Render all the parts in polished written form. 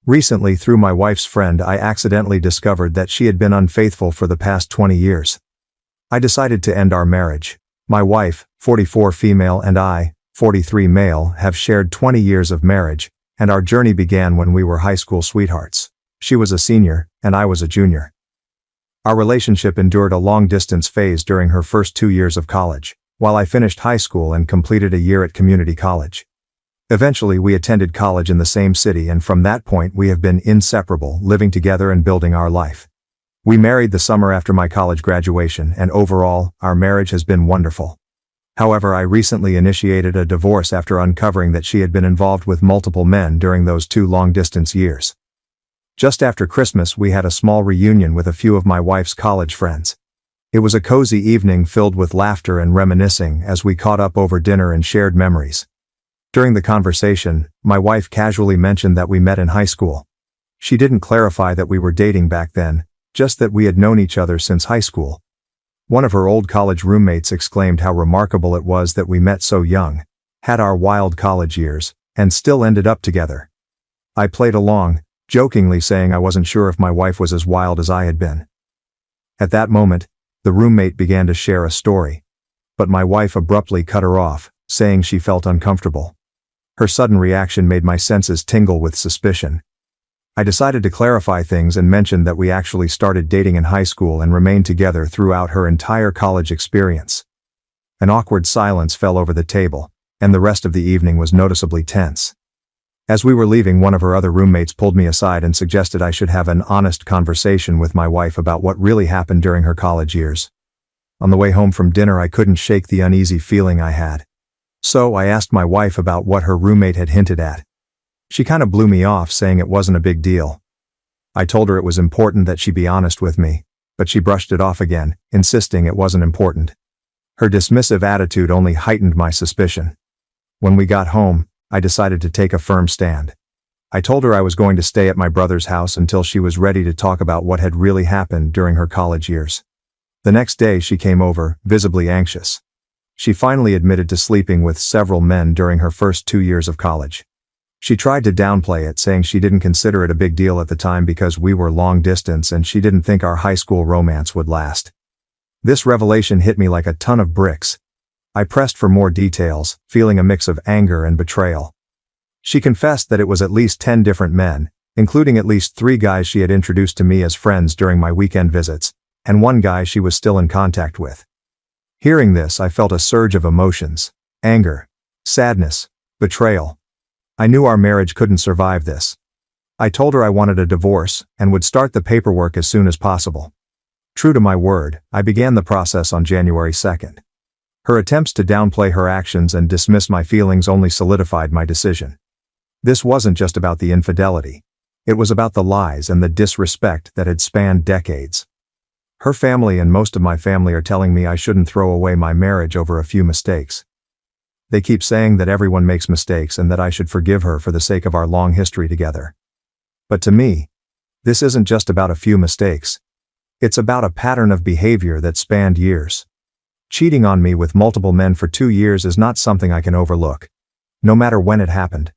Recently, through my wife's friend, I accidentally discovered that she had been unfaithful for the past 20 years. I decided to end our marriage. My wife, 44 female, and I, 43 male, have shared 20 years of marriage, and our journey began when we were high school sweethearts. She was a senior, and I was a junior. Our relationship endured a long-distance phase during her first 2 years of college, while I finished high school and completed a year at community college. Eventually, we attended college in the same city, and from that point we have been inseparable, living together and building our life. We married the summer after my college graduation, and overall, our marriage has been wonderful. However, I recently initiated a divorce after uncovering that she had been involved with multiple men during those 2 long-distance years. Just after Christmas, we had a small reunion with a few of my wife's college friends. It was a cozy evening filled with laughter and reminiscing as we caught up over dinner and shared memories. During the conversation, my wife casually mentioned that we met in high school. She didn't clarify that we were dating back then, just that we had known each other since high school. One of her old college roommates exclaimed how remarkable it was that we met so young, had our wild college years, and still ended up together. I played along, jokingly saying I wasn't sure if my wife was as wild as I had been. At that moment, the roommate began to share a story, but my wife abruptly cut her off, saying she felt uncomfortable. Her sudden reaction made my senses tingle with suspicion. I decided to clarify things and mentioned that we actually started dating in high school and remained together throughout her entire college experience. An awkward silence fell over the table, and the rest of the evening was noticeably tense. As we were leaving, one of her other roommates pulled me aside and suggested I should have an honest conversation with my wife about what really happened during her college years. On the way home from dinner, I couldn't shake the uneasy feeling I had. So I asked my wife about what her roommate had hinted at. She kind of blew me off, saying it wasn't a big deal. I told her it was important that she be honest with me, but she brushed it off again, insisting it wasn't important. Her dismissive attitude only heightened my suspicion. When we got home, I decided to take a firm stand. I told her I was going to stay at my brother's house until she was ready to talk about what had really happened during her college years. The next day she came over, visibly anxious. She finally admitted to sleeping with several men during her first 2 years of college. She tried to downplay it, saying she didn't consider it a big deal at the time because we were long distance and she didn't think our high school romance would last. This revelation hit me like a ton of bricks. I pressed for more details, feeling a mix of anger and betrayal. She confessed that it was at least 10 different men, including at least 3 guys she had introduced to me as friends during my weekend visits, and 1 guy she was still in contact with. Hearing this, I felt a surge of emotions: anger, sadness, betrayal. I knew our marriage couldn't survive this. I told her I wanted a divorce and would start the paperwork as soon as possible. True to my word, I began the process on January 2nd. Her attempts to downplay her actions and dismiss my feelings only solidified my decision. This wasn't just about the infidelity. It was about the lies and the disrespect that had spanned decades. Her family and most of my family are telling me I shouldn't throw away my marriage over a few mistakes. They keep saying that everyone makes mistakes and that I should forgive her for the sake of our long history together. But to me, this isn't just about a few mistakes. It's about a pattern of behavior that spanned years. Cheating on me with multiple men for 2 years is not something I can overlook, no matter when it happened.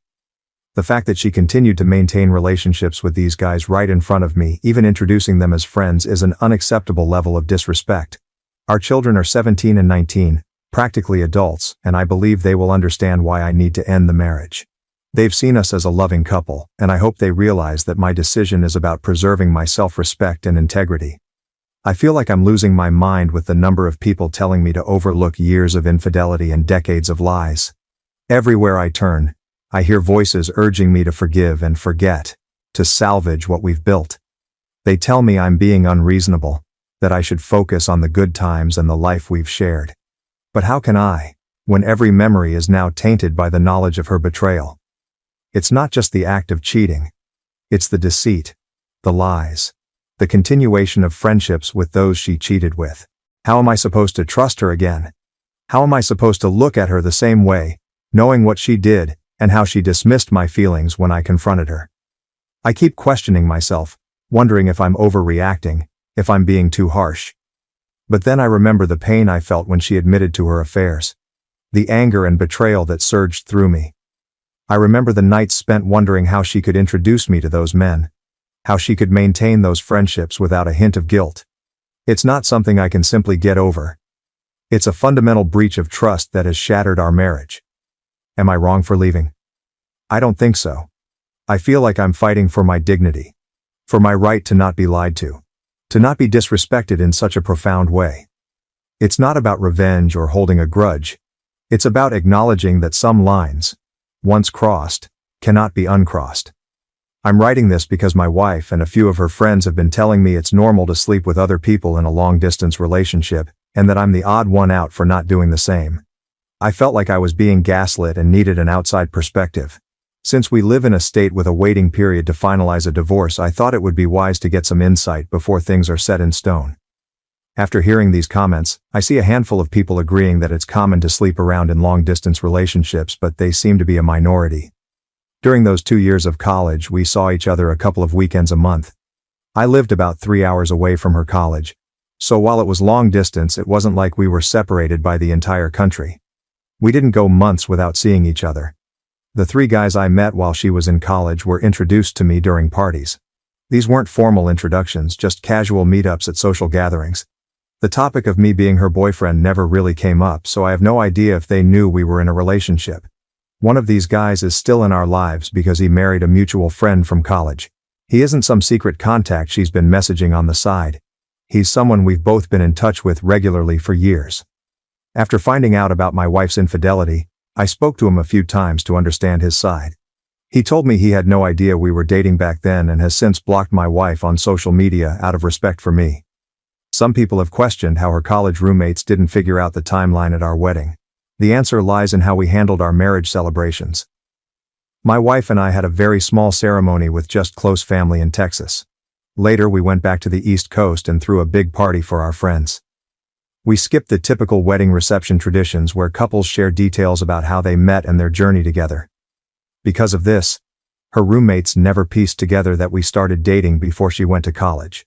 The fact that she continued to maintain relationships with these guys right in front of me, even introducing them as friends, is an unacceptable level of disrespect. Our children are 17 and 19, practically adults, and I believe they will understand why I need to end the marriage. They've seen us as a loving couple, and I hope they realize that my decision is about preserving my self-respect and integrity. I feel like I'm losing my mind with the number of people telling me to overlook years of infidelity and decades of lies. Everywhere I turn, I hear voices urging me to forgive and forget, to salvage what we've built. They tell me I'm being unreasonable, that I should focus on the good times and the life we've shared. But how can I, when every memory is now tainted by the knowledge of her betrayal? It's not just the act of cheating. It's the deceit, the lies, the continuation of friendships with those she cheated with. How am I supposed to trust her again? How am I supposed to look at her the same way, knowing what she did, and how she dismissed my feelings when I confronted her? I keep questioning myself, wondering if I'm overreacting, if I'm being too harsh. But then I remember the pain I felt when she admitted to her affairs. The anger and betrayal that surged through me. I remember the nights spent wondering how she could introduce me to those men. How she could maintain those friendships without a hint of guilt. It's not something I can simply get over. It's a fundamental breach of trust that has shattered our marriage. Am I wrong for leaving? I don't think so. I feel like I'm fighting for my dignity. For my right to not be lied to. To not be disrespected in such a profound way. It's not about revenge or holding a grudge. It's about acknowledging that some lines, once crossed, cannot be uncrossed. I'm writing this because my wife and a few of her friends have been telling me it's normal to sleep with other people in a long-distance relationship, and that I'm the odd one out for not doing the same. I felt like I was being gaslit and needed an outside perspective. Since we live in a state with a waiting period to finalize a divorce, I thought it would be wise to get some insight before things are set in stone. After hearing these comments, I see a handful of people agreeing that it's common to sleep around in long-distance relationships, but they seem to be a minority. During those 2 years of college, we saw each other a couple of weekends a month. I lived about 3 hours away from her college, so while it was long distance, it wasn't like we were separated by the entire country. We didn't go months without seeing each other. The 3 guys I met while she was in college were introduced to me during parties. These weren't formal introductions, just casual meetups at social gatherings. The topic of me being her boyfriend never really came up, so I have no idea if they knew we were in a relationship. One of these guys is still in our lives because he married a mutual friend from college. He isn't some secret contact she's been messaging on the side. He's someone we've both been in touch with regularly for years. After finding out about my wife's infidelity, I spoke to him a few times to understand his side. He told me he had no idea we were dating back then and has since blocked my wife on social media out of respect for me. Some people have questioned how her college roommates didn't figure out the timeline at our wedding. The answer lies in how we handled our marriage celebrations. My wife and I had a very small ceremony with just close family in Texas. Later we went back to the East Coast and threw a big party for our friends. We skipped the typical wedding reception traditions where couples share details about how they met and their journey together. Because of this, her roommates never pieced together that we started dating before she went to college.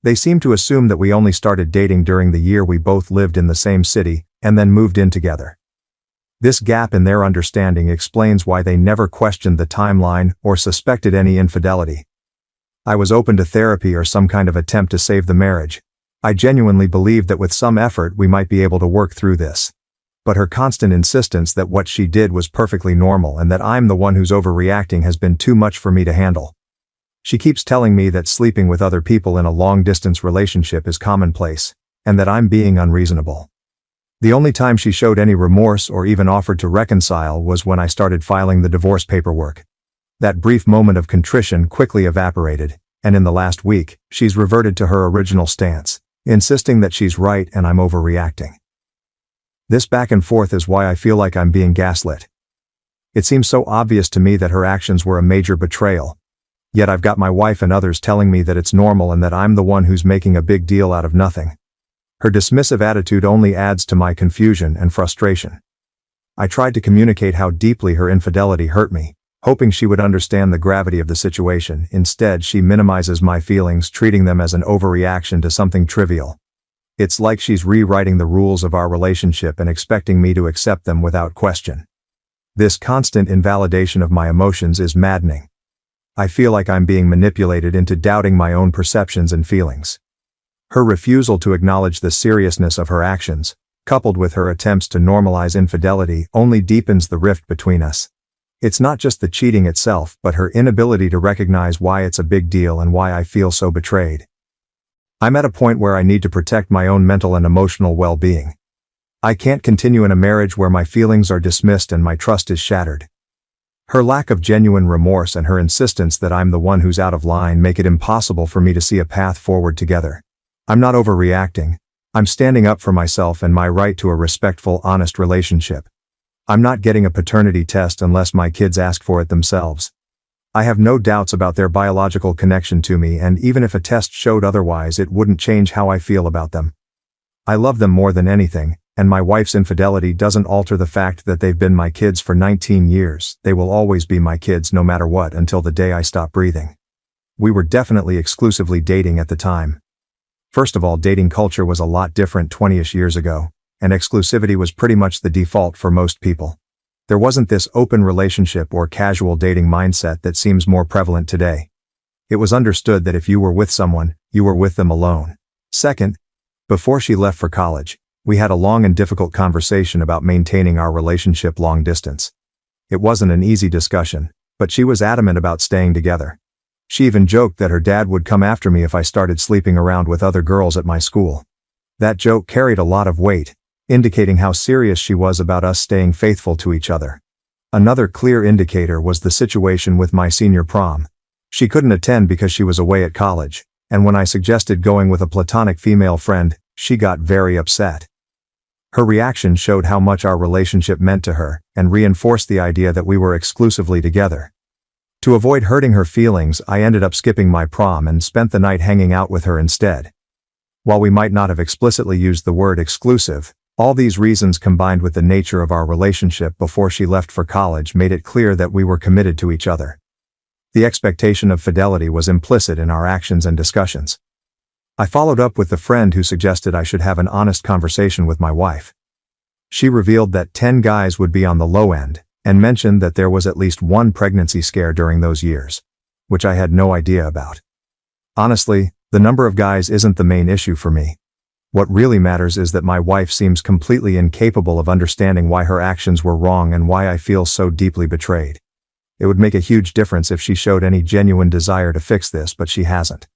They seemed to assume that we only started dating during the year we both lived in the same city and then moved in together. This gap in their understanding explains why they never questioned the timeline or suspected any infidelity. I was open to therapy or some kind of attempt to save the marriage. I genuinely believed that with some effort we might be able to work through this. But her constant insistence that what she did was perfectly normal and that I'm the one who's overreacting has been too much for me to handle. She keeps telling me that sleeping with other people in a long-distance relationship is commonplace, and that I'm being unreasonable. The only time she showed any remorse or even offered to reconcile was when I started filing the divorce paperwork. That brief moment of contrition quickly evaporated, and in the last week, she's reverted to her original stance, insisting that she's right and I'm overreacting. This back and forth is why I feel like I'm being gaslit. It seems so obvious to me that her actions were a major betrayal. Yet I've got my wife and others telling me that it's normal and that I'm the one who's making a big deal out of nothing. Her dismissive attitude only adds to my confusion and frustration. I tried to communicate how deeply her infidelity hurt me, hoping she would understand the gravity of the situation. Instead, she minimizes my feelings, treating them as an overreaction to something trivial. It's like she's rewriting the rules of our relationship and expecting me to accept them without question. This constant invalidation of my emotions is maddening. I feel like I'm being manipulated into doubting my own perceptions and feelings. Her refusal to acknowledge the seriousness of her actions, coupled with her attempts to normalize infidelity, only deepens the rift between us. It's not just the cheating itself, but her inability to recognize why it's a big deal and why I feel so betrayed. I'm at a point where I need to protect my own mental and emotional well-being. I can't continue in a marriage where my feelings are dismissed and my trust is shattered. Her lack of genuine remorse and her insistence that I'm the one who's out of line make it impossible for me to see a path forward together. I'm not overreacting. I'm standing up for myself and my right to a respectful, honest relationship. I'm not getting a paternity test unless my kids ask for it themselves. I have no doubts about their biological connection to me, and even if a test showed otherwise, it wouldn't change how I feel about them. I love them more than anything, and my wife's infidelity doesn't alter the fact that they've been my kids for 19 years. They will always be my kids no matter what until the day I stop breathing. We were definitely exclusively dating at the time. First of all, dating culture was a lot different 20-ish years ago, and exclusivity was pretty much the default for most people. There wasn't this open relationship or casual dating mindset that seems more prevalent today. It was understood that if you were with someone, you were with them alone. Second, before she left for college, we had a long and difficult conversation about maintaining our relationship long distance. It wasn't an easy discussion, but she was adamant about staying together. She even joked that her dad would come after me if I started sleeping around with other girls at my school. That joke carried a lot of weight, indicating how serious she was about us staying faithful to each other. Another clear indicator was the situation with my senior prom. She couldn't attend because she was away at college, and when I suggested going with a platonic female friend, she got very upset. Her reaction showed how much our relationship meant to her, and reinforced the idea that we were exclusively together. To avoid hurting her feelings, I ended up skipping my prom and spent the night hanging out with her instead. While we might not have explicitly used the word exclusive, all these reasons combined with the nature of our relationship before she left for college made it clear that we were committed to each other. The expectation of fidelity was implicit in our actions and discussions. I followed up with the friend who suggested I should have an honest conversation with my wife. She revealed that 10 guys would be on the low end, and mentioned that there was at least one pregnancy scare during those years, which I had no idea about. Honestly, the number of guys isn't the main issue for me. What really matters is that my wife seems completely incapable of understanding why her actions were wrong and why I feel so deeply betrayed. It would make a huge difference if she showed any genuine desire to fix this, but she hasn't.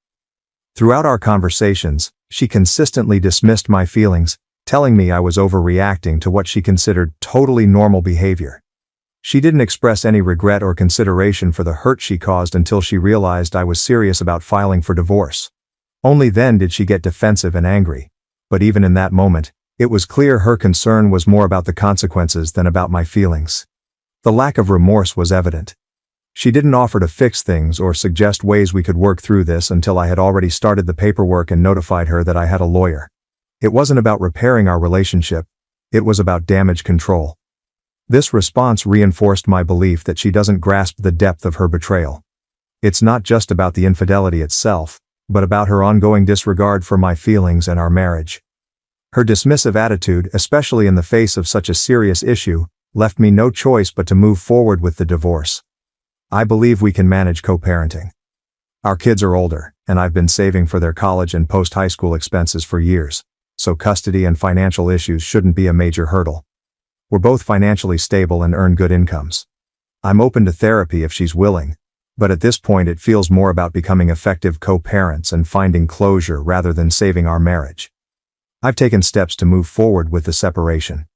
Throughout our conversations, she consistently dismissed my feelings, telling me I was overreacting to what she considered totally normal behavior. She didn't express any regret or consideration for the hurt she caused until she realized I was serious about filing for divorce. Only then did she get defensive and angry. But even in that moment, it was clear her concern was more about the consequences than about my feelings. The lack of remorse was evident. She didn't offer to fix things or suggest ways we could work through this until I had already started the paperwork and notified her that I had a lawyer. It wasn't about repairing our relationship. It was about damage control. This response reinforced my belief that she doesn't grasp the depth of her betrayal. It's not just about the infidelity itself, but about her ongoing disregard for my feelings and our marriage. Her dismissive attitude, especially in the face of such a serious issue, left me no choice but to move forward with the divorce. I believe we can manage co-parenting. Our kids are older, and I've been saving for their college and post-high school expenses for years, so custody and financial issues shouldn't be a major hurdle. We're both financially stable and earn good incomes. I'm open to therapy if she's willing, but at this point it feels more about becoming effective co-parents and finding closure rather than saving our marriage. I've taken steps to move forward with the separation.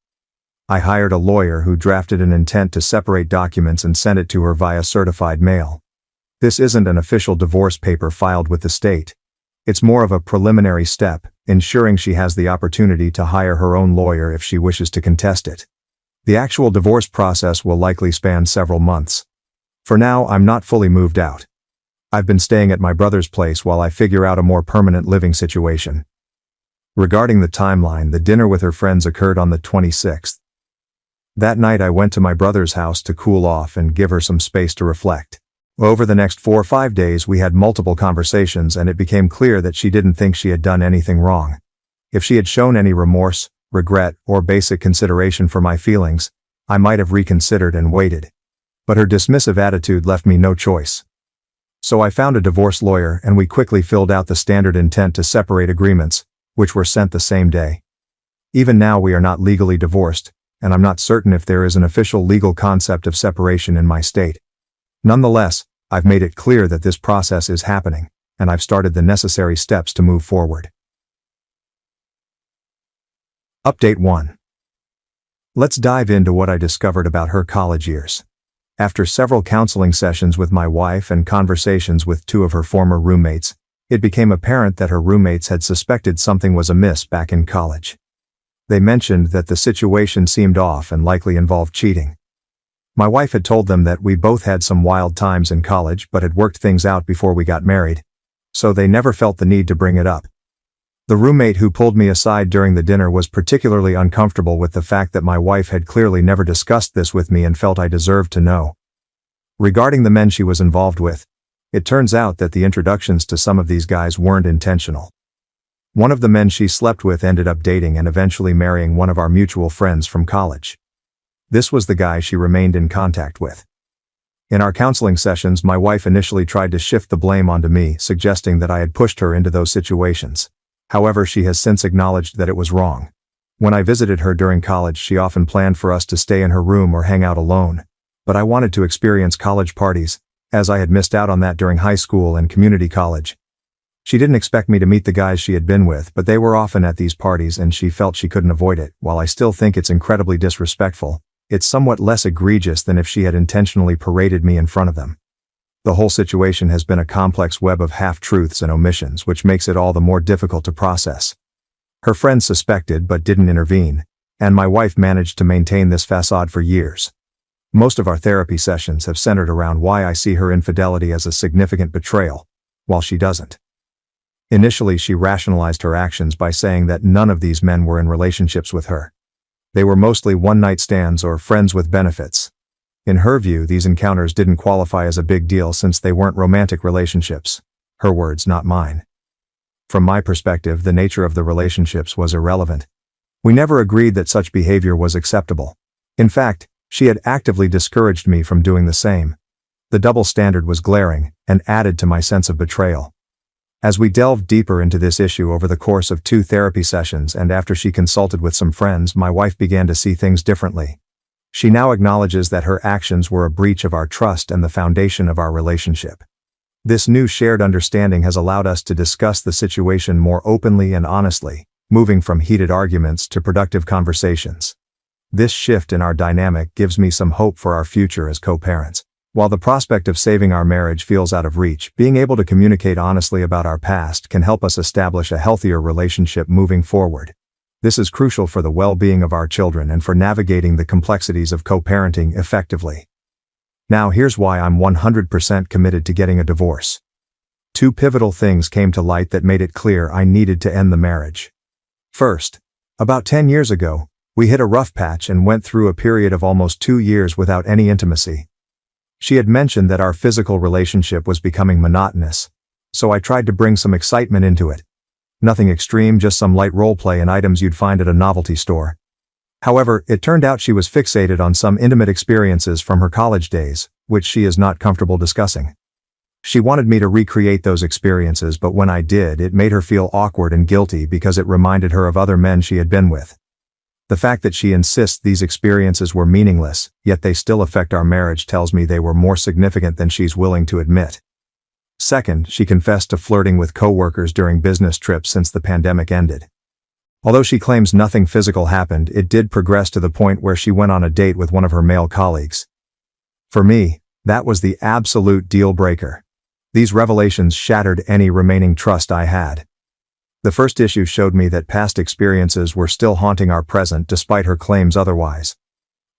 I hired a lawyer who drafted an intent to separate documents and sent it to her via certified mail. This isn't an official divorce paper filed with the state. It's more of a preliminary step, ensuring she has the opportunity to hire her own lawyer if she wishes to contest it. The actual divorce process will likely span several months. For now, I'm not fully moved out. I've been staying at my brother's place while I figure out a more permanent living situation. Regarding the timeline, the dinner with her friends occurred on the 26th. That night I went to my brother's house to cool off and give her some space to reflect. Over the next 4 or 5 days we had multiple conversations and it became clear that she didn't think she had done anything wrong. If she had shown any remorse, regret, or basic consideration for my feelings, I might have reconsidered and waited. But her dismissive attitude left me no choice. So I found a divorce lawyer and we quickly filled out the standard intent to separate agreements, which were sent the same day. Even now we are not legally divorced, and I'm not certain if there is an official legal concept of separation in my state. Nonetheless, I've made it clear that this process is happening, and I've started the necessary steps to move forward. Update 1. Let's dive into what I discovered about her college years. After several counseling sessions with my wife and conversations with 2 of her former roommates, it became apparent that her roommates had suspected something was amiss back in college. They mentioned that the situation seemed off and likely involved cheating. My wife had told them that we both had some wild times in college but had worked things out before we got married, so they never felt the need to bring it up. The roommate who pulled me aside during the dinner was particularly uncomfortable with the fact that my wife had clearly never discussed this with me and felt I deserved to know. Regarding the men she was involved with, it turns out that the introductions to some of these guys weren't intentional. One of the men she slept with ended up dating and eventually marrying one of our mutual friends from college. This was the guy she remained in contact with. In our counseling sessions, my wife initially tried to shift the blame onto me, suggesting that I had pushed her into those situations. However, she has since acknowledged that it was wrong. When I visited her during college, she often planned for us to stay in her room or hang out alone. But I wanted to experience college parties, as I had missed out on that during high school and community college. She didn't expect me to meet the guys she had been with, but they were often at these parties and she felt she couldn't avoid it. While I still think it's incredibly disrespectful, it's somewhat less egregious than if she had intentionally paraded me in front of them. The whole situation has been a complex web of half-truths and omissions, which makes it all the more difficult to process. Her friends suspected but didn't intervene, and my wife managed to maintain this facade for years. Most of our therapy sessions have centered around why I see her infidelity as a significant betrayal, while she doesn't. Initially, she rationalized her actions by saying that none of these men were in relationships with her. They were mostly one-night stands or friends with benefits. In her view, these encounters didn't qualify as a big deal since they weren't romantic relationships. Her words, not mine. From my perspective, the nature of the relationships was irrelevant. We never agreed that such behavior was acceptable. In fact, she had actively discouraged me from doing the same. The double standard was glaring and added to my sense of betrayal. As we delved deeper into this issue over the course of 2 therapy sessions and after she consulted with some friends, my wife began to see things differently. She now acknowledges that her actions were a breach of our trust and the foundation of our relationship. This new shared understanding has allowed us to discuss the situation more openly and honestly, moving from heated arguments to productive conversations. This shift in our dynamic gives me some hope for our future as co-parents. While the prospect of saving our marriage feels out of reach, being able to communicate honestly about our past can help us establish a healthier relationship moving forward. This is crucial for the well-being of our children and for navigating the complexities of co-parenting effectively. Now here's why I'm 100% committed to getting a divorce. 2 pivotal things came to light that made it clear I needed to end the marriage. First, about 10 years ago, we hit a rough patch and went through a period of almost 2 years without any intimacy. She had mentioned that our physical relationship was becoming monotonous, so I tried to bring some excitement into it. Nothing extreme, just some light roleplay and items you'd find at a novelty store. However, it turned out she was fixated on some intimate experiences from her college days, which she is not comfortable discussing. She wanted me to recreate those experiences, but when I did, it made her feel awkward and guilty because it reminded her of other men she had been with. The fact that she insists these experiences were meaningless, yet they still affect our marriage, tells me they were more significant than she's willing to admit. Second, she confessed to flirting with coworkers during business trips since the pandemic ended. Although she claims nothing physical happened, it did progress to the point where she went on a date with one of her male colleagues. For me, that was the absolute deal breaker. These revelations shattered any remaining trust I had. The first issue showed me that past experiences were still haunting our present despite her claims otherwise.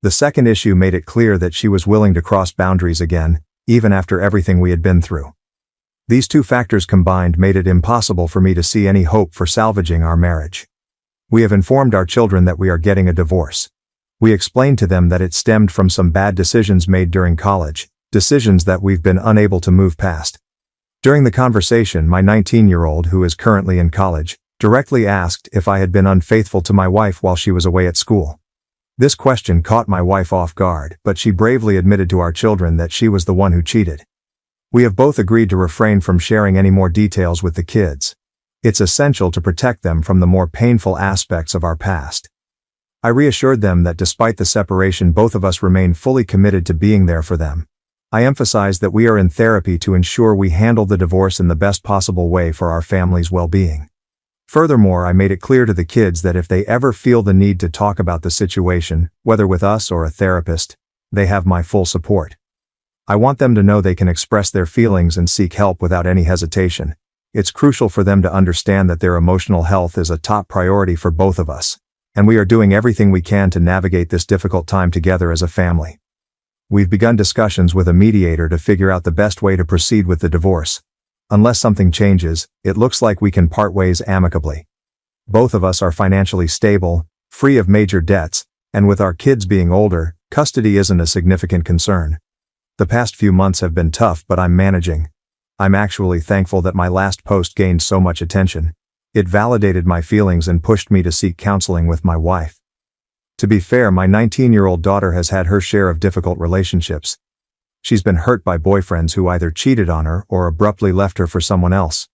The second issue made it clear that she was willing to cross boundaries again, even after everything we had been through. These 2 factors combined made it impossible for me to see any hope for salvaging our marriage. We have informed our children that we are getting a divorce. We explained to them that it stemmed from some bad decisions made during college, decisions that we've been unable to move past. During the conversation, my 19-year-old, who is currently in college, directly asked if I had been unfaithful to my wife while she was away at school. This question caught my wife off guard, but she bravely admitted to our children that she was the one who cheated. We have both agreed to refrain from sharing any more details with the kids. It's essential to protect them from the more painful aspects of our past. I reassured them that despite the separation, both of us remain fully committed to being there for them. I emphasized that we are in therapy to ensure we handle the divorce in the best possible way for our family's well-being. Furthermore, I made it clear to the kids that if they ever feel the need to talk about the situation, whether with us or a therapist, they have my full support. I want them to know they can express their feelings and seek help without any hesitation. It's crucial for them to understand that their emotional health is a top priority for both of us, and we are doing everything we can to navigate this difficult time together as a family. We've begun discussions with a mediator to figure out the best way to proceed with the divorce. Unless something changes, it looks like we can part ways amicably. Both of us are financially stable, free of major debts, and with our kids being older, custody isn't a significant concern. The past few months have been tough, but I'm managing. I'm actually thankful that my last post gained so much attention. It validated my feelings and pushed me to seek counseling with my wife. To be fair, my 19-year-old daughter has had her share of difficult relationships. She's been hurt by boyfriends who either cheated on her or abruptly left her for someone else.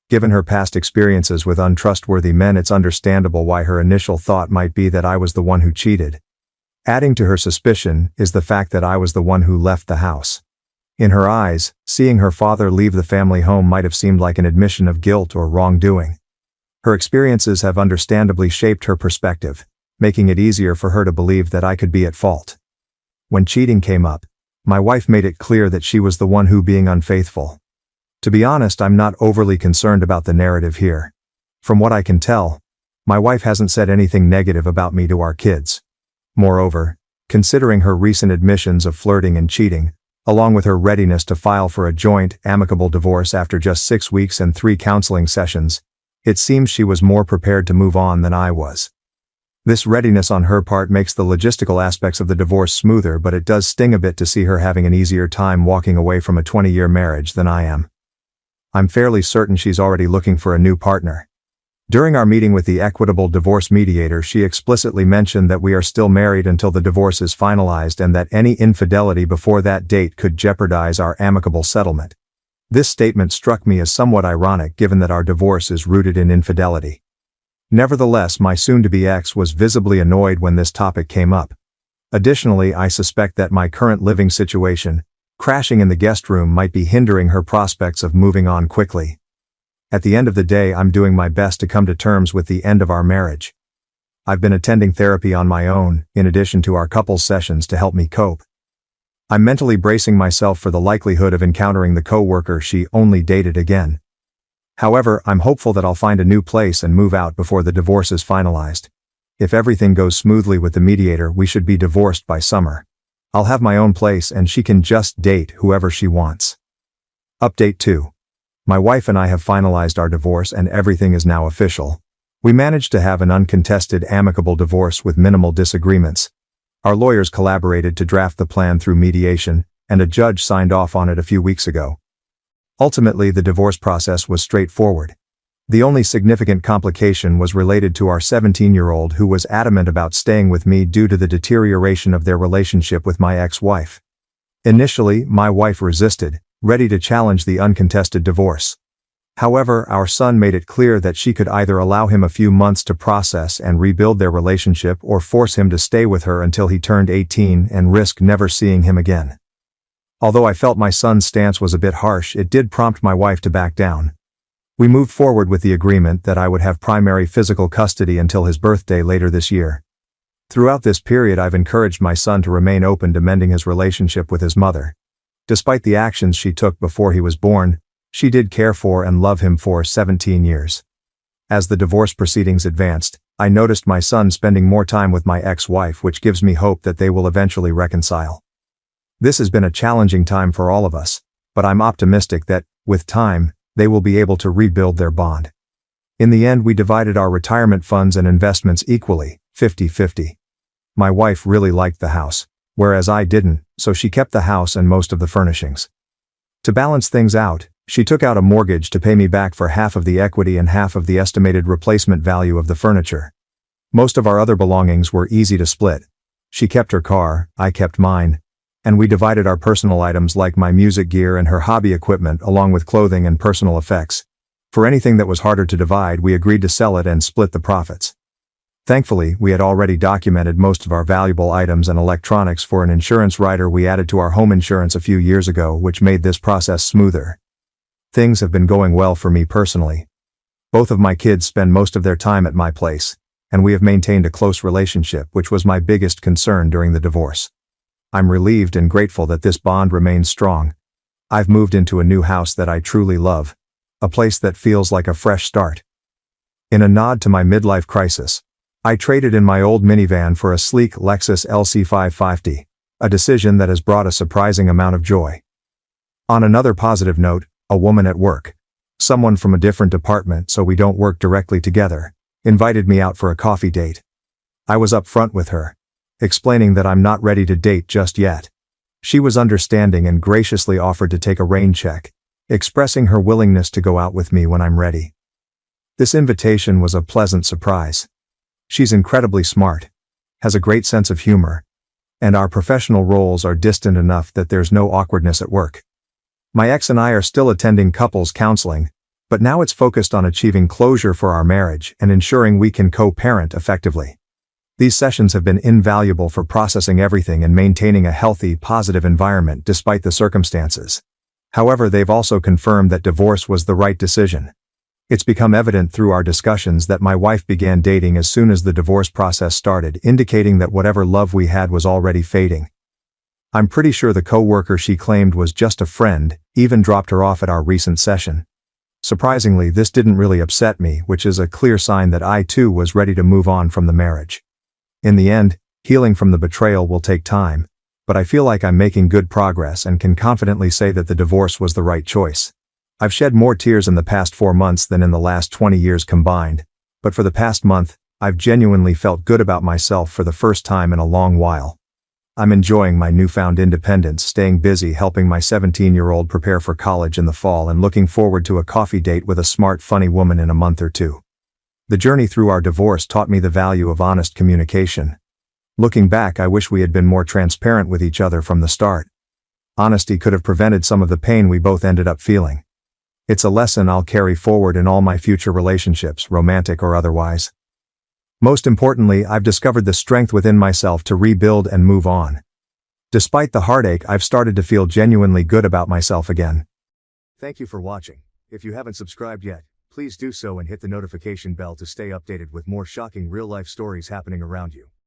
Given her past experiences with untrustworthy men, it's understandable why her initial thought might be that I was the one who cheated. Adding to her suspicion is the fact that I was the one who left the house. In her eyes, seeing her father leave the family home might have seemed like an admission of guilt or wrongdoing. Her experiences have understandably shaped her perspective, making it easier for her to believe that I could be at fault. When cheating came up, my wife made it clear that she was the one who being unfaithful. To be honest, I'm not overly concerned about the narrative here. From what I can tell, my wife hasn't said anything negative about me to our kids. Moreover, considering her recent admissions of flirting and cheating, along with her readiness to file for a joint, amicable divorce after just 6 weeks and 3 counseling sessions, it seems she was more prepared to move on than I was. This readiness on her part makes the logistical aspects of the divorce smoother, but it does sting a bit to see her having an easier time walking away from a 20-year marriage than I am. I'm fairly certain she's already looking for a new partner. During our meeting with the equitable divorce mediator, she explicitly mentioned that we are still married until the divorce is finalized and that any infidelity before that date could jeopardize our amicable settlement. This statement struck me as somewhat ironic given that our divorce is rooted in infidelity. Nevertheless, my soon-to-be ex was visibly annoyed when this topic came up. Additionally, I suspect that my current living situation, crashing in the guest room, might be hindering her prospects of moving on quickly. At the end of the day, I'm doing my best to come to terms with the end of our marriage. I've been attending therapy on my own, in addition to our couples sessions to help me cope. I'm mentally bracing myself for the likelihood of encountering the co-worker she only dated again. However, I'm hopeful that I'll find a new place and move out before the divorce is finalized. If everything goes smoothly with the mediator, we should be divorced by summer. I'll have my own place and she can just date whoever she wants. Update 2. My wife and I have finalized our divorce and everything is now official. We managed to have an uncontested, amicable divorce with minimal disagreements. Our lawyers collaborated to draft the plan through mediation, and a judge signed off on it a few weeks ago. Ultimately, the divorce process was straightforward. The only significant complication was related to our 17-year-old who was adamant about staying with me due to the deterioration of their relationship with my ex-wife. Initially, my wife resisted, ready to challenge the uncontested divorce. However, our son made it clear that she could either allow him a few months to process and rebuild their relationship or force him to stay with her until he turned 18 and risk never seeing him again. Although I felt my son's stance was a bit harsh, it did prompt my wife to back down. We moved forward with the agreement that I would have primary physical custody until his birthday later this year. Throughout this period, I've encouraged my son to remain open to mending his relationship with his mother. Despite the actions she took before he was born, she did care for and love him for 17 years. As the divorce proceedings advanced, I noticed my son spending more time with my ex-wife, which gives me hope that they will eventually reconcile. This has been a challenging time for all of us, but I'm optimistic that, with time, they will be able to rebuild their bond. In the end, we divided our retirement funds and investments equally, 50-50. My wife really liked the house, whereas I didn't, so she kept the house and most of the furnishings. To balance things out, she took out a mortgage to pay me back for half of the equity and half of the estimated replacement value of the furniture. Most of our other belongings were easy to split. She kept her car, I kept mine, and we divided our personal items like my music gear and her hobby equipment along with clothing and personal effects. For anything that was harder to divide, we agreed to sell it and split the profits. Thankfully, we had already documented most of our valuable items and electronics for an insurance rider we added to our home insurance a few years ago, which made this process smoother. Things have been going well for me personally. Both of my kids spend most of their time at my place, and we have maintained a close relationship, which was my biggest concern during the divorce. I'm relieved and grateful that this bond remains strong. I've moved into a new house that I truly love, a place that feels like a fresh start. In a nod to my midlife crisis, I traded in my old minivan for a sleek Lexus LC550, a decision that has brought a surprising amount of joy. On another positive note, a woman at work, someone from a different department so we don't work directly together, invited me out for a coffee date. I was upfront with her, explaining that I'm not ready to date just yet. She was understanding and graciously offered to take a rain check, expressing her willingness to go out with me when I'm ready. This invitation was a pleasant surprise. She's incredibly smart, has a great sense of humor, and our professional roles are distant enough that there's no awkwardness at work. My ex and I are still attending couples counseling, but now it's focused on achieving closure for our marriage and ensuring we can co-parent effectively. These sessions have been invaluable for processing everything and maintaining a healthy, positive environment despite the circumstances. However, they've also confirmed that divorce was the right decision. It's become evident through our discussions that my wife began dating as soon as the divorce process started, indicating that whatever love we had was already fading. I'm pretty sure the co-worker she claimed was just a friend even dropped her off at our recent session. Surprisingly, this didn't really upset me, which is a clear sign that I too was ready to move on from the marriage. In the end, healing from the betrayal will take time, but I feel like I'm making good progress and can confidently say that the divorce was the right choice. I've shed more tears in the past 4 months than in the last 20 years combined, but for the past month, I've genuinely felt good about myself for the first time in a long while. I'm enjoying my newfound independence, staying busy helping my 17-year-old prepare for college in the fall and looking forward to a coffee date with a smart, funny woman in a month or two. The journey through our divorce taught me the value of honest communication. Looking back, I wish we had been more transparent with each other from the start. Honesty could have prevented some of the pain we both ended up feeling. It's a lesson I'll carry forward in all my future relationships, romantic or otherwise. Most importantly, I've discovered the strength within myself to rebuild and move on. Despite the heartache, I've started to feel genuinely good about myself again. Thank you for watching. If you haven't subscribed yet, please do so and hit the notification bell to stay updated with more shocking real-life stories happening around you.